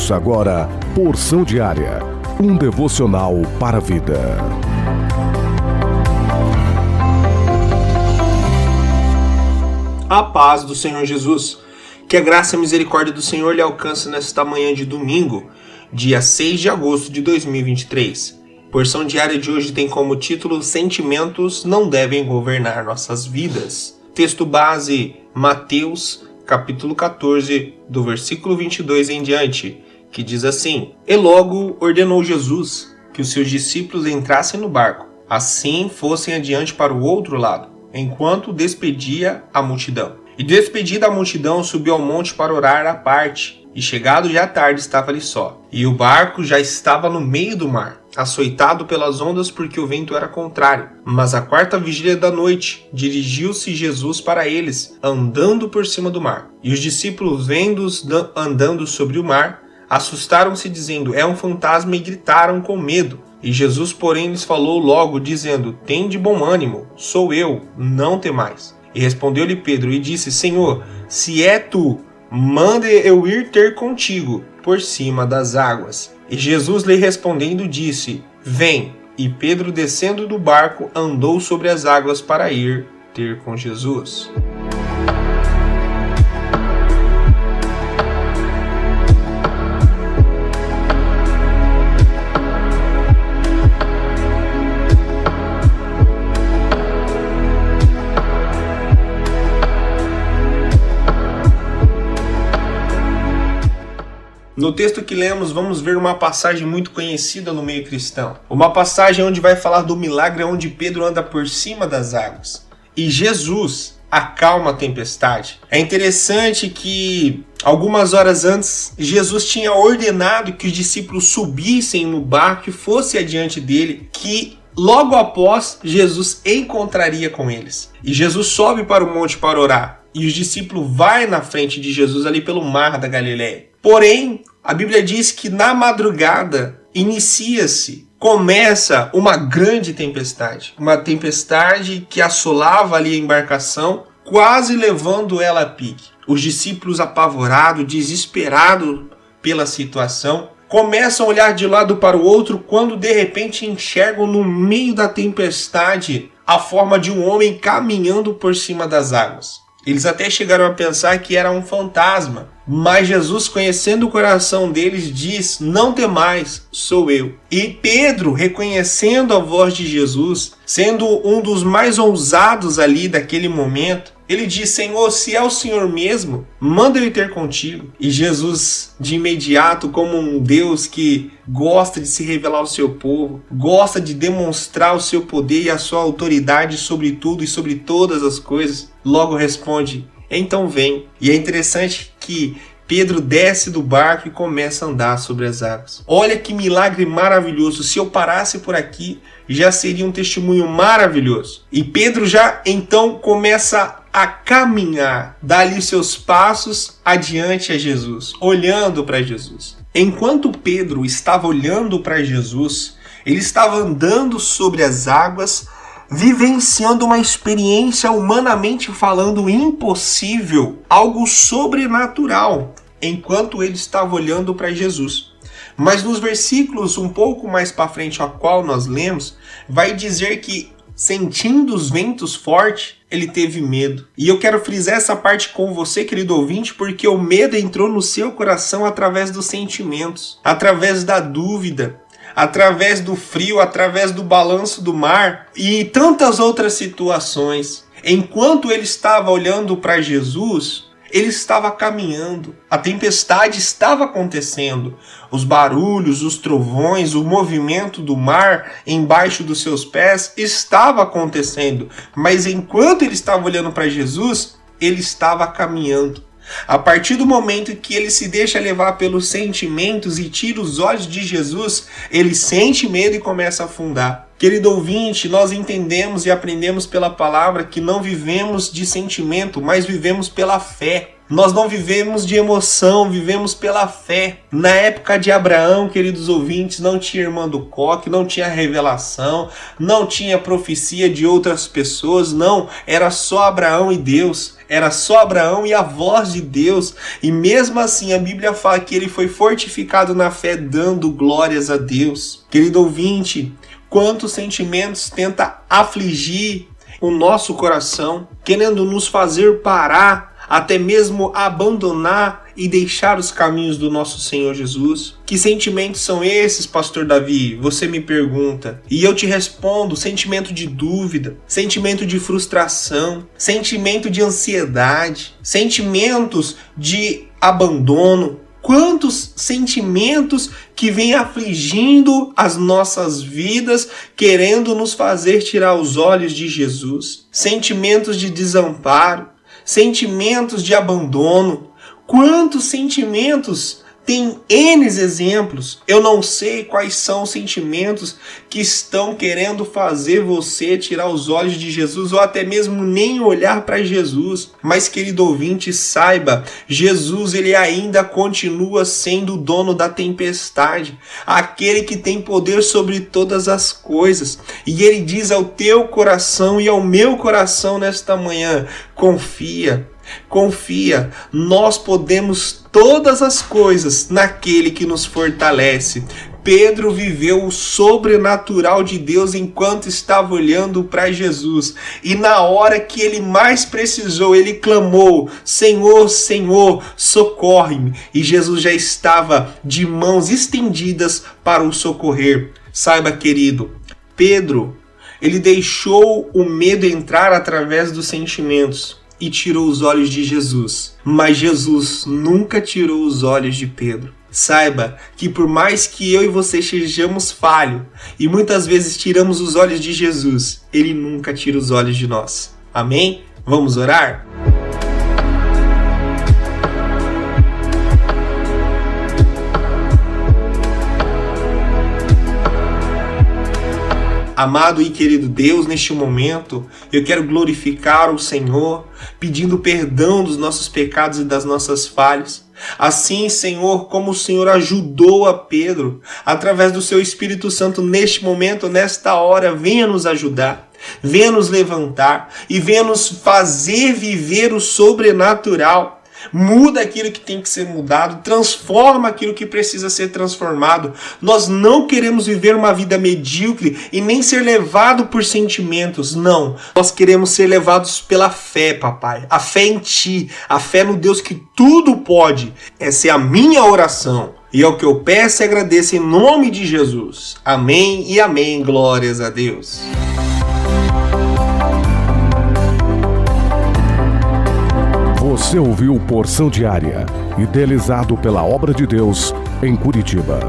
Ouça agora Porção Diária, um devocional para a vida. A paz do Senhor Jesus. Que a graça e a misericórdia do Senhor lhe alcance nesta manhã de domingo, dia 6 de agosto de 2023. Porção diária de hoje tem como título: Sentimentos não devem governar nossas vidas. Texto base: Mateus, capítulo 14, do versículo 22 em diante, que diz assim: E logo ordenou Jesus que os seus discípulos entrassem no barco, assim fossem adiante para o outro lado, enquanto despedia a multidão. E despedida a multidão, subiu ao monte para orar à parte, e chegado já à tarde estava ali só. E o barco já estava no meio do mar, açoitado pelas ondas, porque o vento era contrário. Mas à quarta vigília da noite, dirigiu-se Jesus para eles, andando por cima do mar. E os discípulos, vendo-os andando sobre o mar, assustaram-se, dizendo: É um fantasma, e gritaram com medo. E Jesus, porém, lhes falou logo, dizendo: Tende bom ânimo, sou eu, não temais. E respondeu-lhe Pedro e disse: Senhor, se é tu, manda eu ir ter contigo por cima das águas. E Jesus lhe respondendo disse: Vem. E Pedro, descendo do barco, andou sobre as águas para ir ter com Jesus. No texto que lemos, vamos ver uma passagem muito conhecida no meio cristão. Uma passagem onde vai falar do milagre onde Pedro anda por cima das águas. E Jesus acalma a tempestade. É interessante que algumas horas antes, Jesus tinha ordenado que os discípulos subissem no barco e fossem adiante dele, que logo após Jesus encontraria com eles. E Jesus sobe para o monte para orar. E os discípulos vão na frente de Jesus ali pelo mar da Galileia. Porém, a Bíblia diz que na madrugada começa uma grande tempestade. Uma tempestade que assolava ali a embarcação, quase levando ela a pique. Os discípulos, apavorados, desesperados pela situação, começam a olhar de um lado para o outro quando de repente enxergam no meio da tempestade a forma de um homem caminhando por cima das águas. Eles até chegaram a pensar que era um fantasma, mas Jesus, conhecendo o coração deles, diz: Não temais, sou eu. E Pedro, reconhecendo a voz de Jesus, sendo um dos mais ousados ali daquele momento, ele diz: Senhor, se é o Senhor mesmo, manda eu ir ter contigo. E Jesus, de imediato, como um Deus que gosta de se revelar ao seu povo, gosta de demonstrar o seu poder e a sua autoridade sobre tudo e sobre todas as coisas, logo responde: Então vem. E é interessante que Pedro desce do barco e começa a andar sobre as águas. Olha que milagre maravilhoso. Se eu parasse por aqui, já seria um testemunho maravilhoso. E Pedro já então começa a caminhar, dá ali seus passos adiante a Jesus, olhando para Jesus. Enquanto Pedro estava olhando para Jesus, ele estava andando sobre as águas, vivenciando uma experiência, humanamente falando, impossível, algo sobrenatural, enquanto ele estava olhando para Jesus. Mas nos versículos um pouco mais para frente, a qual nós lemos, vai dizer que, sentindo os ventos fortes, ele teve medo. E eu quero frisar essa parte com você, querido ouvinte, porque o medo entrou no seu coração através dos sentimentos, através da dúvida, através do frio, através do balanço do mar e tantas outras situações. Enquanto ele estava olhando para Jesus, ele estava caminhando. A tempestade estava acontecendo. Os barulhos, os trovões, o movimento do mar embaixo dos seus pés estava acontecendo. Mas enquanto ele estava olhando para Jesus, ele estava caminhando. A partir do momento que ele se deixa levar pelos sentimentos e tira os olhos de Jesus, ele sente medo e começa a afundar. Querido ouvinte, nós entendemos e aprendemos pela palavra que não vivemos de sentimento, mas vivemos pela fé. Nós não vivemos de emoção, vivemos pela fé. Na época de Abraão, queridos ouvintes, não tinha irmã do coque, não tinha revelação, não tinha profecia de outras pessoas, não. Era só Abraão e Deus. Era só Abraão e a voz de Deus. E mesmo assim a Bíblia fala que ele foi fortificado na fé, dando glórias a Deus. Querido ouvinte, quantos sentimentos tenta afligir o nosso coração, querendo nos fazer parar, até mesmo abandonar e deixar os caminhos do nosso Senhor Jesus. Que sentimentos são esses, pastor Davi? Você me pergunta. E eu te respondo: sentimento de dúvida, sentimento de frustração, sentimento de ansiedade, sentimentos de abandono. Quantos sentimentos que vêm afligindo as nossas vidas, querendo nos fazer tirar os olhos de Jesus. Sentimentos de desamparo, sentimentos de abandono. Quantos sentimentos? Tem N exemplos. Eu não sei quais são os sentimentos que estão querendo fazer você tirar os olhos de Jesus ou até mesmo nem olhar para Jesus. Mas, querido ouvinte, saiba, Jesus ele ainda continua sendo o dono da tempestade, aquele que tem poder sobre todas as coisas. E ele diz ao teu coração e ao meu coração nesta manhã: confia. Confia, nós podemos todas as coisas naquele que nos fortalece. Pedro viveu o sobrenatural de Deus enquanto estava olhando para Jesus. E na hora que ele mais precisou, ele clamou: Senhor, Senhor, socorre-me. E Jesus já estava de mãos estendidas para o socorrer. Saiba, querido, Pedro, ele deixou o medo entrar através dos sentimentos e tirou os olhos de Jesus. Mas Jesus nunca tirou os olhos de Pedro. Saiba que por mais que eu e você sejamos falhos e muitas vezes tiramos os olhos de Jesus, ele nunca tira os olhos de nós. Amém? Vamos orar? Amado e querido Deus, neste momento, eu quero glorificar o Senhor, pedindo perdão dos nossos pecados e das nossas falhas. Assim, Senhor, como o Senhor ajudou a Pedro, através do seu Espírito Santo neste momento, nesta hora, venha nos ajudar, venha nos levantar e venha nos fazer viver o sobrenatural. Muda aquilo que tem que ser mudado, transforma aquilo que precisa ser transformado. Nós não queremos viver uma vida medíocre e nem ser levado por sentimentos, não. Nós queremos ser levados pela fé, papai. A fé em ti, a fé no Deus que tudo pode. Essa é a minha oração. E é o que eu peço e agradeço em nome de Jesus. Amém e amém. Glórias a Deus. Você ouviu Porção Diária, idealizado pela Obra de Deus em Curitiba.